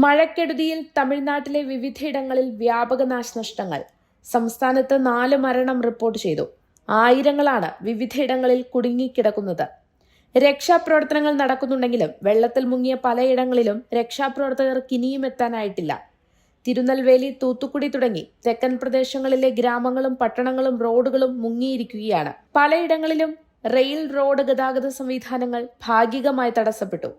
മഴക്കെടുതിയിൽ തമിഴ്നാട്ടിലെ വിവിധയിടങ്ങളിൽ വ്യാപക നാശനഷ്ടങ്ങൾ. സംസ്ഥാനത്ത് 4 മരണം റിപ്പോർട്ട് ചെയ്തു. ആയിരങ്ങളാണ് വിവിധയിടങ്ങളിൽ കുടുങ്ങിക്കിടക്കുന്നത്. രക്ഷാപ്രവർത്തനങ്ങൾ നടക്കുന്നുണ്ടെങ്കിലും വെള്ളത്തിൽ മുങ്ങിയ പലയിടങ്ങളിലും രക്ഷാപ്രവർത്തകർക്ക് ഇനിയും എത്താനായിട്ടില്ല. തിരുനെൽവേലി, തൂത്തുക്കുടി തുടങ്ങി തെക്കൻ പ്രദേശങ്ങളിലെ ഗ്രാമങ്ങളും പട്ടണങ്ങളും റോഡുകളും മുങ്ങിയിരിക്കുകയാണ്. പലയിടങ്ങളിലും റെയിൽ, റോഡ് ഗതാഗത സംവിധാനങ്ങൾ ഭാഗികമായി തടസ്സപ്പെട്ടു.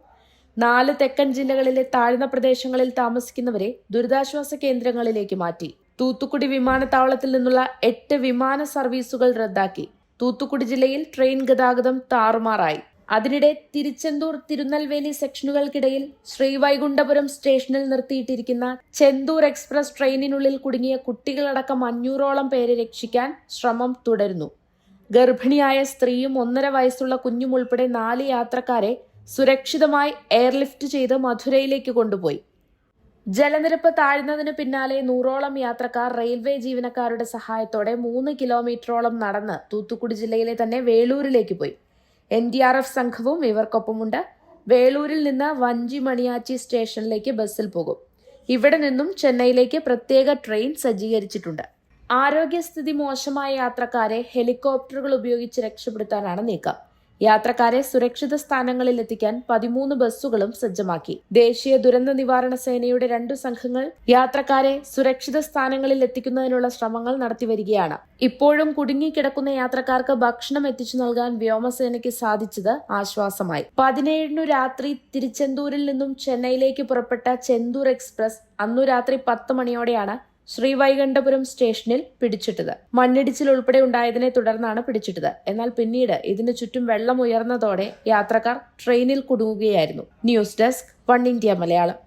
4 തെക്കൻ ജില്ലകളിലെ താഴ്ന്ന പ്രദേശങ്ങളിൽ താമസിക്കുന്നവരെ ദുരിതാശ്വാസ കേന്ദ്രങ്ങളിലേക്ക് മാറ്റി. തൂത്തുക്കുടി വിമാനത്താവളത്തിൽ നിന്നുള്ള 8 വിമാന സർവീസുകൾ റദ്ദാക്കി. തൂത്തുക്കുടി ജില്ലയിൽ ട്രെയിൻ ഗതാഗതം താറുമാറായി. അതിനിടെ തിരുച്ചെന്തൂർ, തിരുനെൽവേലി സെക്ഷനുകൾക്കിടയിൽ ശ്രീവൈകുണ്ഠപുരം സ്റ്റേഷനിൽ നിർത്തിയിട്ടിരിക്കുന്ന ചെന്തൂർ എക്സ്പ്രസ് ട്രെയിനിനുള്ളിൽ കുടുങ്ങിയ കുട്ടികളടക്കം 500ഓളം പേരെ രക്ഷിക്കാൻ ശ്രമം തുടരുന്നു. ഗർഭിണിയായ സ്ത്രീയും 1.5 വയസ്സുള്ള കുഞ്ഞും ഉൾപ്പെടെ 4 യാത്രക്കാരെ സുരക്ഷിതമായി എയർലിഫ്റ്റ് ചെയ്ത് മധുരയിലേക്ക് കൊണ്ടുപോയി. ജലനിരപ്പ് താഴ്ന്നതിന് പിന്നാലെ 100ഓളം യാത്രക്കാർ റെയിൽവേ ജീവനക്കാരുടെ സഹായത്തോടെ 3 കിലോമീറ്ററോളം നടന്ന് തൂത്തുക്കുടി ജില്ലയിലെ തന്നെ വേളൂരിലേക്ക് പോയി. NDRF സംഘവും ഇവർക്കൊപ്പമുണ്ട്. വേളൂരിൽ നിന്ന് വഞ്ചി മണിയാച്ചി സ്റ്റേഷനിലേക്ക് ബസ്സിൽ പോകും. ഇവിടെ നിന്നും ചെന്നൈയിലേക്ക് പ്രത്യേക ട്രെയിൻ സജ്ജീകരിച്ചിട്ടുണ്ട്. ആരോഗ്യസ്ഥിതി മോശമായ യാത്രക്കാരെ ഹെലികോപ്റ്ററുകൾ ഉപയോഗിച്ച് രക്ഷപ്പെടുത്താനാണ് നീക്കം. യാത്രക്കാരെ സുരക്ഷിത സ്ഥാനങ്ങളിൽ എത്തിക്കാൻ 13 ബസ്സുകളും സജ്ജമാക്കി. ദേശീയ ദുരന്ത നിവാരണ സേനയുടെ 2 സംഘങ്ങൾ യാത്രക്കാരെ സുരക്ഷിത സ്ഥാനങ്ങളിൽ എത്തിക്കുന്നതിനുള്ള ശ്രമങ്ങൾ നടത്തിവരികയാണ്. ഇപ്പോഴും കുടുങ്ങിക്കിടക്കുന്ന യാത്രക്കാർക്ക് ഭക്ഷണം എത്തിച്ചു നൽകാൻ വ്യോമസേനയ്ക്ക് സാധിച്ചത് ആശ്വാസമായി. 17 രാത്രി തിരുച്ചെന്തൂരിൽ നിന്നും ചെന്നൈയിലേക്ക് പുറപ്പെട്ട ചെന്തൂർ എക്സ്പ്രസ് അന്നു രാത്രി 10 മണിയോടെയാണ് ശ്രീവൈകുണ്ഠപുരം സ്റ്റേഷനിൽ പിടിച്ചിട്ടത്. മണ്ണിടിച്ചിൽ ഉൾപ്പെടെ ഉണ്ടായതിനെ തുടർന്നാണ് പിടിച്ചിട്ടത്. എന്നാൽ പിന്നീട് ഇതിനു ചുറ്റും വെള്ളം ഉയർന്നതോടെ യാത്രക്കാർ ട്രെയിനിൽ കുടുങ്ങുകയായിരുന്നു. News desk, one India Malayalam.